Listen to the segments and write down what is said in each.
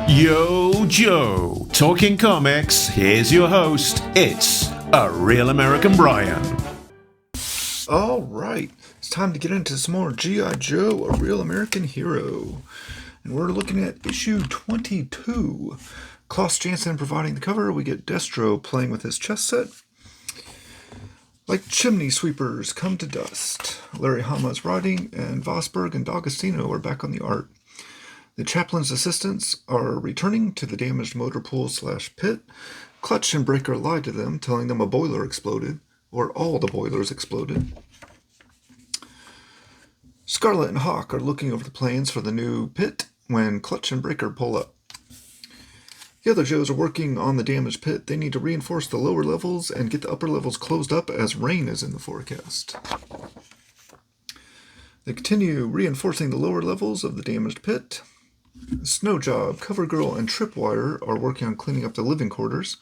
Yo, Joe. Talking comics, here's your host. It's A Real American Brian. All right, it's time to get into some more G.I. Joe, A Real American Hero. And we're looking at issue 22. Klaus Janson providing the cover. We get Destro playing with his chess set. Like chimney sweepers come to dust. Larry Hama is writing, and Vosberg and D'Agostino are back on the art. The chaplain's assistants are returning to the damaged motor pool / pit. Clutch and Breaker lied to them, telling them a boiler exploded, or all the boilers exploded. Scarlet and Hawk are looking over the plans for the new pit when Clutch and Breaker pull up. The other Joes are working on the damaged pit. They need to reinforce the lower levels and get the upper levels closed up as rain is in the forecast. They continue reinforcing the lower levels of the damaged pit. Snowjob, Covergirl, and Tripwire are working on cleaning up the living quarters.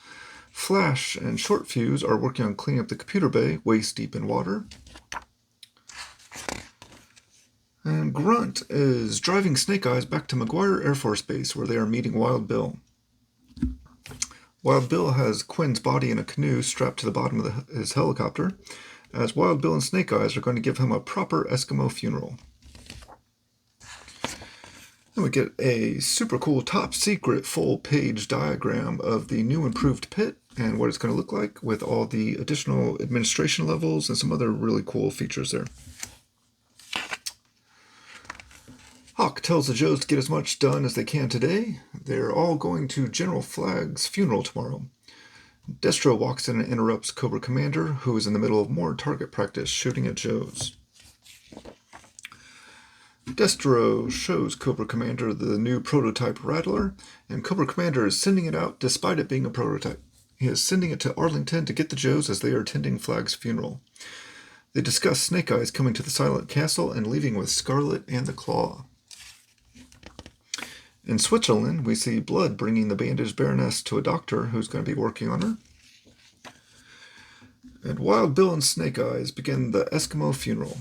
Flash and Short Fuse are working on cleaning up the computer bay, waist deep in water. And Grunt is driving Snake Eyes back to McGuire Air Force Base, where they are meeting Wild Bill. Wild Bill has Quinn's body in a canoe strapped to the bottom of his helicopter, as Wild Bill and Snake Eyes are going to give him a proper Eskimo funeral. Then we get a super cool top secret full page diagram of the new improved pit and what it's going to look like with all the additional administration levels and some other really cool features there. Hawk tells the Joes to get as much done as they can today. They're all going to General Flag's funeral tomorrow. Destro walks in and interrupts Cobra Commander, who is in the middle of more target practice shooting at Joes. Destro shows Cobra Commander the new prototype Rattler, and Cobra Commander is sending it out despite it being a prototype. He is sending it to Arlington to get the Joes as they are attending Flag's funeral. They discuss Snake Eyes coming to the Silent Castle and leaving with Scarlet and the Claw. In Switzerland, we see Blood bringing the bandaged Baroness to a doctor who's going to be working on her. And Wild Bill and Snake Eyes begin the Eskimo funeral.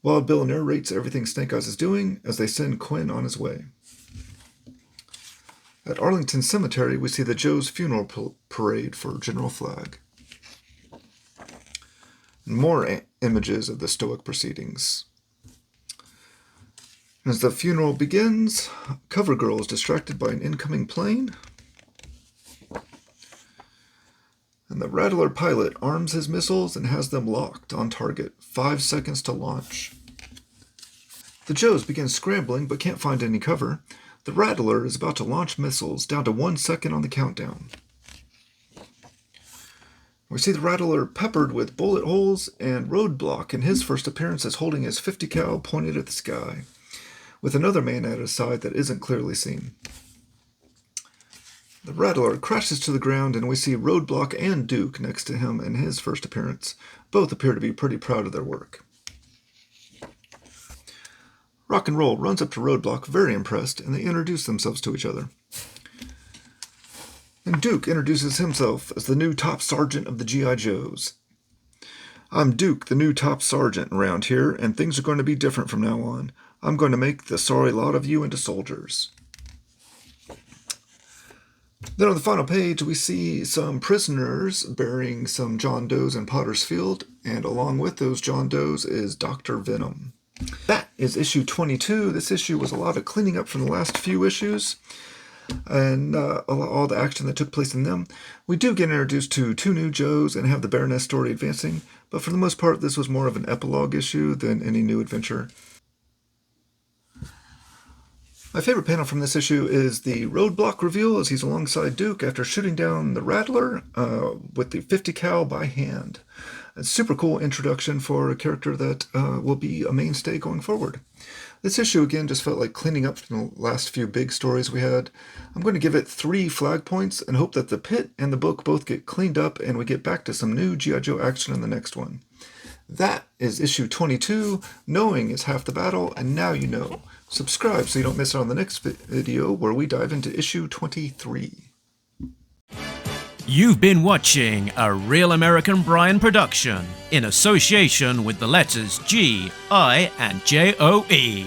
Wild Bill narrates everything Snake Eyes is doing as they send Quinn on his way. At Arlington Cemetery, we see the Joe's funeral parade for General Flag. And more images of the stoic proceedings. As the funeral begins, Covergirl is distracted by an incoming plane. And the Rattler pilot arms his missiles and has them locked on target, 5 seconds to launch. The Joes begin scrambling but can't find any cover. The Rattler is about to launch missiles down to 1 second on the countdown. We see the Rattler peppered with bullet holes, and Roadblock in his first appearance is holding his .50 cal pointed at the sky, with another man at his side that isn't clearly seen. The Rattler crashes to the ground, and we see Roadblock and Duke next to him in his first appearance. Both appear to be pretty proud of their work. Rock and Roll runs up to Roadblock, very impressed, and they introduce themselves to each other. And Duke introduces himself as the new top sergeant of the G.I. Joes. "I'm Duke, the new top sergeant around here, and things are going to be different from now on. I'm going to make the sorry lot of you into soldiers." Then on the final page, we see some prisoners burying some John Does in Potter's Field, and along with those John Does is Dr. Venom. That is issue 22. This issue was a lot of cleaning up from the last few issues, and all the action that took place in them. We do get introduced to 2 new Joes and have the Baroness story advancing, but for the most part, this was more of an epilogue issue than any new adventure. My favorite panel from this issue is the Roadblock reveal as he's alongside Duke after shooting down the Rattler with the .50 cal by hand. A super cool introduction for a character that will be a mainstay going forward. This issue, again, just felt like cleaning up from the last few big stories we had. I'm going to give it 3 flag points and hope that the pit and the book both get cleaned up and we get back to some new G.I. Joe action in the next one. That is issue 22. Knowing is half the battle, and now you know. Subscribe so you don't miss out on the next video where we dive into issue 23. You've been watching A Real American Brian production in association with the letters G, I, and JOE.